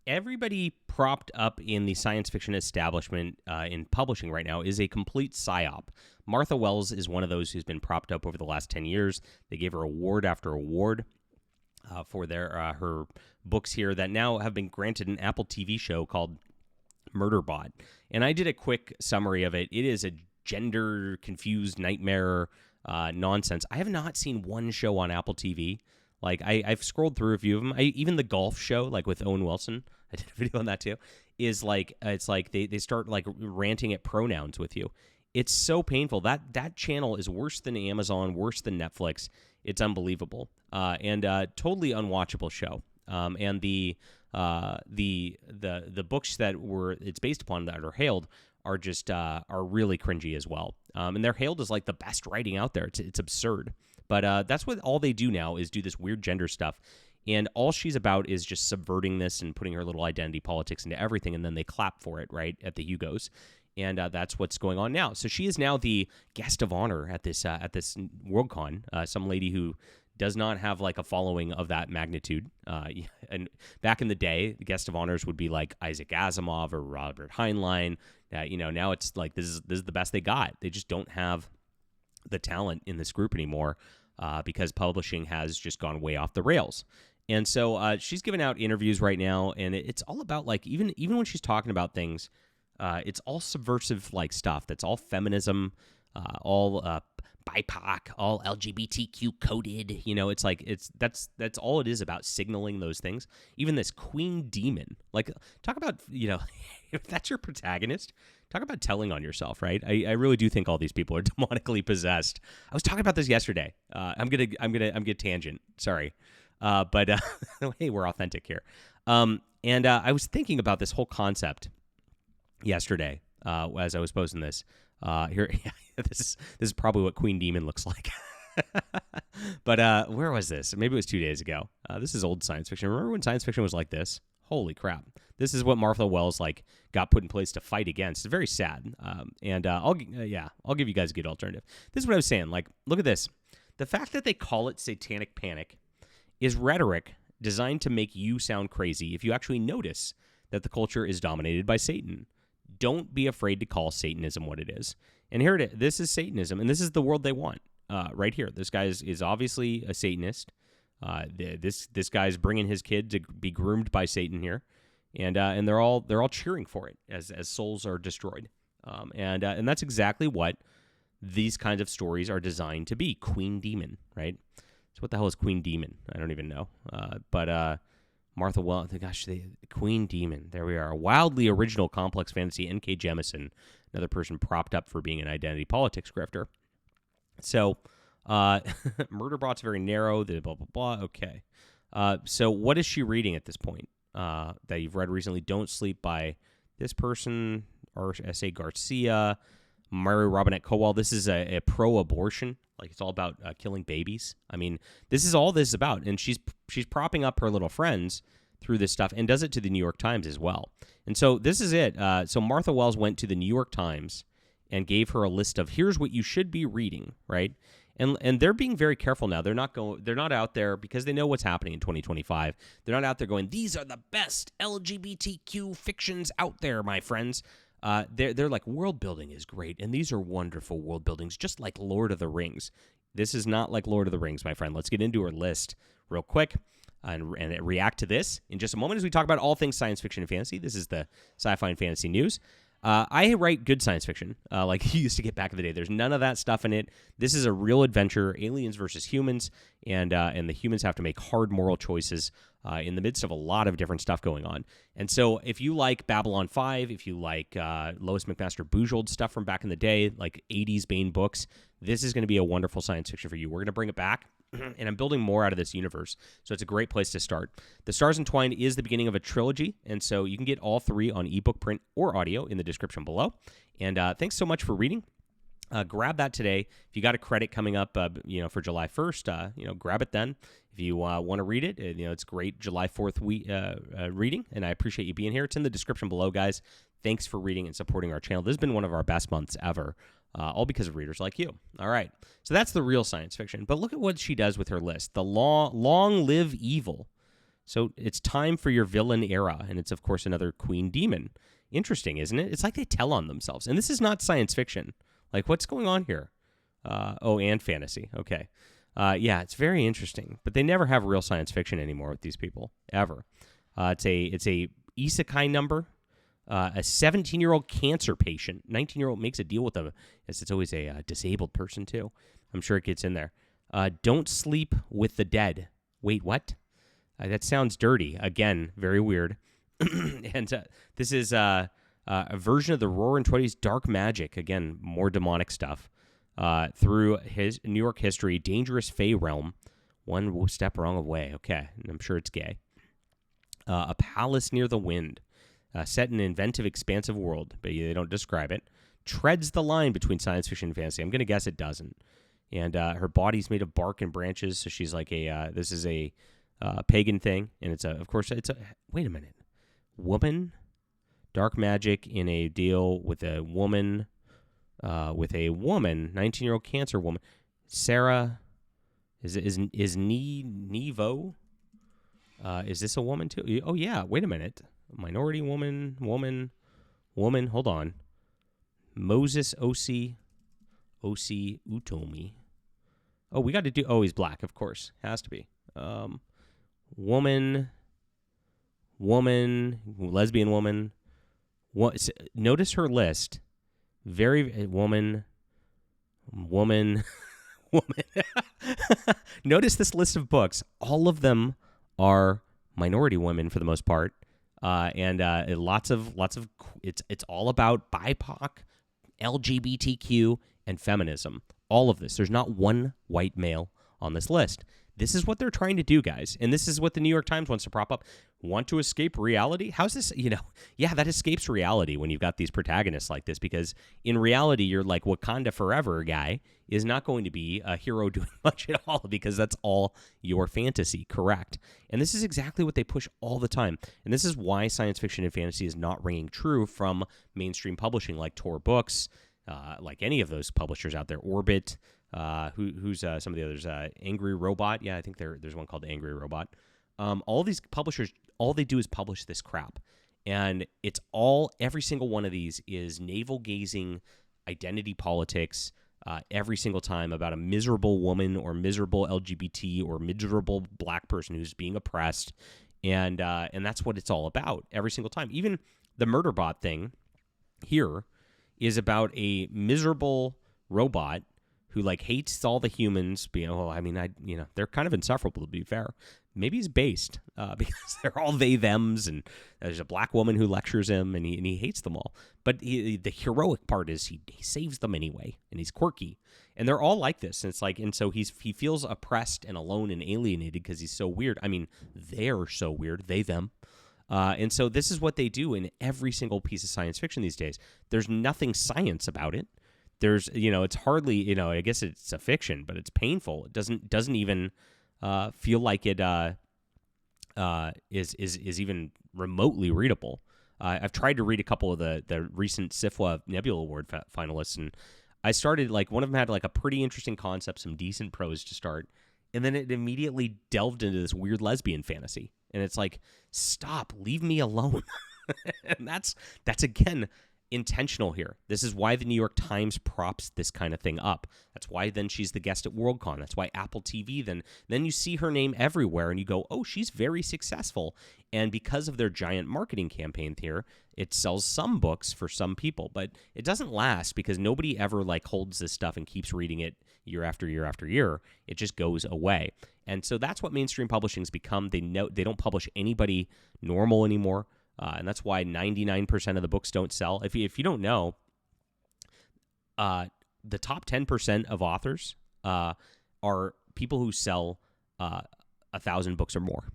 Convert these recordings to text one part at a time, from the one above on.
everybody propped up in the science fiction establishment in publishing right now is a complete psyop. Martha Wells is one of those who's been propped up over the last 10 years. They gave her award after award for her books here that now have been granted an Apple TV show called Murderbot. And I did a quick summary of it. It is a gender-confused nightmare nonsense. I have not seen one show on Apple TV. Like, I've scrolled through a few of them. Even the golf show, like with Owen Wilson, I did a video on that too, is like, it's like they start like ranting at pronouns with you. It's so painful. That channel is worse than Amazon, worse than Netflix. It's unbelievable. And totally unwatchable show. And the books that it's based upon that are hailed are just are really cringy as well. And they're hailed as like the best writing out there. It's absurd. But that's what all they do now is do this weird gender stuff. And all she's about is just subverting this and putting her little identity politics into everything. And then they clap for it, right, at the Hugos. And that's what's going on now. So she is now the guest of honor at this Worldcon. Some lady who does not have like a following of that magnitude. And back in the day, the guest of honors would be like Isaac Asimov or Robert Heinlein. Now it's like this is the best they got. They just don't have the talent in this group anymore because publishing has just gone way off the rails. And so she's giving out interviews right now, and it's all about like even when she's talking about things, it's all subversive like stuff. That's all feminism, all BIPOC, all LGBTQ coded. It's like that's all it is about, signaling those things. Even this queen demon, like talk about if that's your protagonist, talk about telling on yourself, right? I really do think all these people are demonically possessed. I was talking about this yesterday. I'm gonna tangent. Sorry, but hey, we're authentic here. And I was thinking about this whole concept yesterday as I was posting this. Here, this is probably what Queen Demon looks like. But where was this? Maybe it was 2 days ago. This is old science fiction. Remember when science fiction was like this? Holy crap! This is what Martha Wells like got put in place to fight against. It's very sad. And I'll give you guys a good alternative. This is what I was saying. Like, look at this. The fact that they call it satanic panic is rhetoric designed to make you sound crazy if you actually notice that the culture is dominated by Satan. Don't be afraid to call Satanism what it is. And here it is. This is Satanism, and this is the world they want right here. This guy is obviously a Satanist. This guy's bringing his kid to be groomed by Satan here, and they're all cheering for it as souls are destroyed. And that's exactly what these kinds of stories are designed to be. Queen Demon, right? So what the hell is Queen Demon? I don't even know. But Martha Wells, gosh, the Queen Demon. There we are. A wildly original complex fantasy. N.K. Jemisin, another person propped up for being an identity politics grifter. So, Murderbot's very narrow. The blah blah blah. Okay. So what is she reading at this point? That you've read recently? Don't Sleep by this person, or S.A. Garcia, Mary Robinette Kowal. This is a pro-abortion. Like, it's all about killing babies. I mean, this is all this is about. And she's propping up her little friends through this stuff, and does it to the New York Times as well. And so this is it. So Martha Wells went to the New York Times and gave her a list of here's what you should be reading, right? And they're being very careful now. They're not out there because they know what's happening in 2025. They're not out there going, these are the best LGBTQ fictions out there, my friends. They're like, world building is great, and these are wonderful world buildings, just like Lord of the Rings. This is not like Lord of the Rings, my friend. Let's get into her list real quick and react to this in just a moment as we talk about all things science fiction and fantasy. This is the Sci-Fi and Fantasy News. I write good science fiction, like you used to get back in the day. There's none of that stuff in it. This is a real adventure, aliens versus humans, and the humans have to make hard moral choices in the midst of a lot of different stuff going on. And so if you like Babylon 5, if you like Lois McMaster Bujold stuff from back in the day, like 80s Bane books, this is going to be a wonderful science fiction for you. We're going to bring it back, and I'm building more out of this universe, so it's a great place to start. The Stars Entwined is the beginning of a trilogy, and so you can get all three on ebook, print, or audio in the description below. And thanks so much for reading. Grab that today. If you got a credit coming up, for July 1st, grab it then. If you want to read it, it's great July 4th reading, and I appreciate you being here. It's in the description below, guys. Thanks for reading and supporting our channel. This has been one of our best months ever, all because of readers like you. All right, so that's the real science fiction. But look at what she does with her list. The long live evil. So it's time for your villain era, and it's, of course, another queen demon. Interesting, isn't it? It's like they tell on themselves. And this is not science fiction. Like, what's going on here? And fantasy. Okay. Yeah, it's very interesting. But they never have real science fiction anymore with these people, ever. It's a isekai number. A 17-year-old cancer patient, 19-year-old makes a deal with them. Yes, it's always a disabled person, too. I'm sure it gets in there. Don't sleep with the dead. Wait, what? That sounds dirty. Again, very weird. And this is a version of the Roaring Twenties dark magic. Again, more demonic stuff. Through his New York history, dangerous Fey realm. One step wrong away. Okay, I'm sure it's gay. A palace near the wind. Set in an inventive, expansive world, but they don't describe it. Treads the line between science fiction and fantasy. I'm going to guess it doesn't. And her body's made of bark and branches, so she's like this is a pagan thing, and it's wait a minute, woman, dark magic in a deal with a woman, 19-year-old cancer woman, Sarah, is Nevo, is this a woman too? Oh yeah, wait a minute, minority woman, hold on, Moses Osi Utomi. Oh, we got to do. Oh, he's black, of course. Has to be. Woman, lesbian woman. Notice her list. Very woman. Notice this list of books. All of them are minority women for the most part, and lots of. It's all about BIPOC, LGBTQ, and feminism. All of this. There's not one white male on this list. This is what they're trying to do, guys. And this is what the New York Times wants to prop up. Want to escape reality? How's this? Yeah, that escapes reality when you've got these protagonists like this, because in reality, you're like Wakanda Forever guy is not going to be a hero doing much at all, because that's all your fantasy, correct? And this is exactly what they push all the time. And this is why science fiction and fantasy is not ringing true from mainstream publishing like Tor Books, like any of those publishers out there, Orbit, who's some of the others, Angry Robot. Yeah, I think there's one called Angry Robot. All these publishers, all they do is publish this crap. And it's every single one of these is navel-gazing identity politics every single time about a miserable woman or miserable LGBT or miserable black person who's being oppressed. And that's what it's all about every single time. Even the Murderbot thing here is about a miserable robot who hates all the humans. They're kind of insufferable, to be fair. Maybe he's based because they're all they thems, and there's a black woman who lectures him, and he hates them all. But the heroic part is he saves them anyway, and he's quirky, and they're all like this. And so he feels oppressed and alone and alienated because he's so weird. I mean, they're so weird, they them. And so this is what they do in every single piece of science fiction these days. There's nothing science about it. There's, it's hardly, I guess it's a fiction, but it's painful. It doesn't even feel like it is even remotely readable. I've tried to read a couple of the recent SIFWA Nebula Award finalists, and I started, one of them had a pretty interesting concept, some decent prose to start, and then it immediately delved into this weird lesbian fantasy. And it's like, stop, leave me alone. And that's again intentional here. This is why the New York Times props this kind of thing up. That's why then she's the guest at Worldcon. That's why Apple TV then you see her name everywhere and you go, oh, she's very successful. And because of their giant marketing campaign here, it sells some books for some people, but it doesn't last because nobody ever holds this stuff and keeps reading it year after year after year. It just goes away. And so that's what mainstream publishing's become. They don't publish anybody normal anymore. And that's why 99% of the books don't sell. If you don't know, the top 10% of authors are people who sell 1,000 books or more.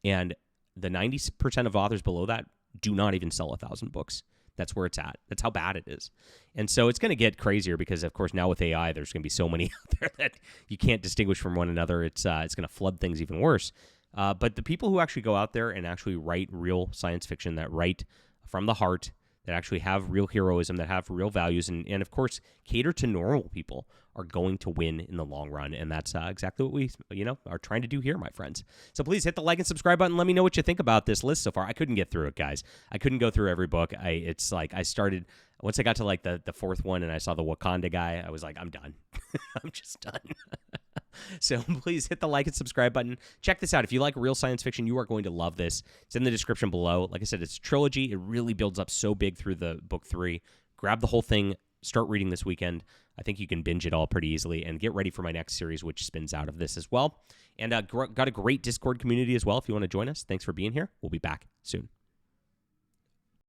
And the 90% of authors below that do not even sell 1,000 books. That's where it's at. That's how bad it is. And so it's going to get crazier because, of course, now with AI, there's going to be so many out there that you can't distinguish from one another. It's going to flood things even worse. But the people who actually go out there and actually write real science fiction, that write from the heart, that actually have real heroism, that have real values, and of course, cater to normal people are going to win in the long run. And that's exactly what we, are trying to do here, my friends. So please hit the like and subscribe button. Let me know what you think about this list so far. I couldn't get through it, guys. I couldn't go through every book. It's like I started, once I got to like the fourth one and I saw the Wakanda guy, I was like, I'm done. I'm just done. So please hit the like and subscribe button. Check this out. If you like real science fiction, you are going to love this. It's in the description below. Like I said, it's a trilogy. It really builds up so big through the book 3. Grab the whole thing. Start reading this weekend. I think you can binge it all pretty easily and get ready for my next series, which spins out of this as well. And got a great Discord community as well if you want to join us. Thanks for being here. We'll be back soon.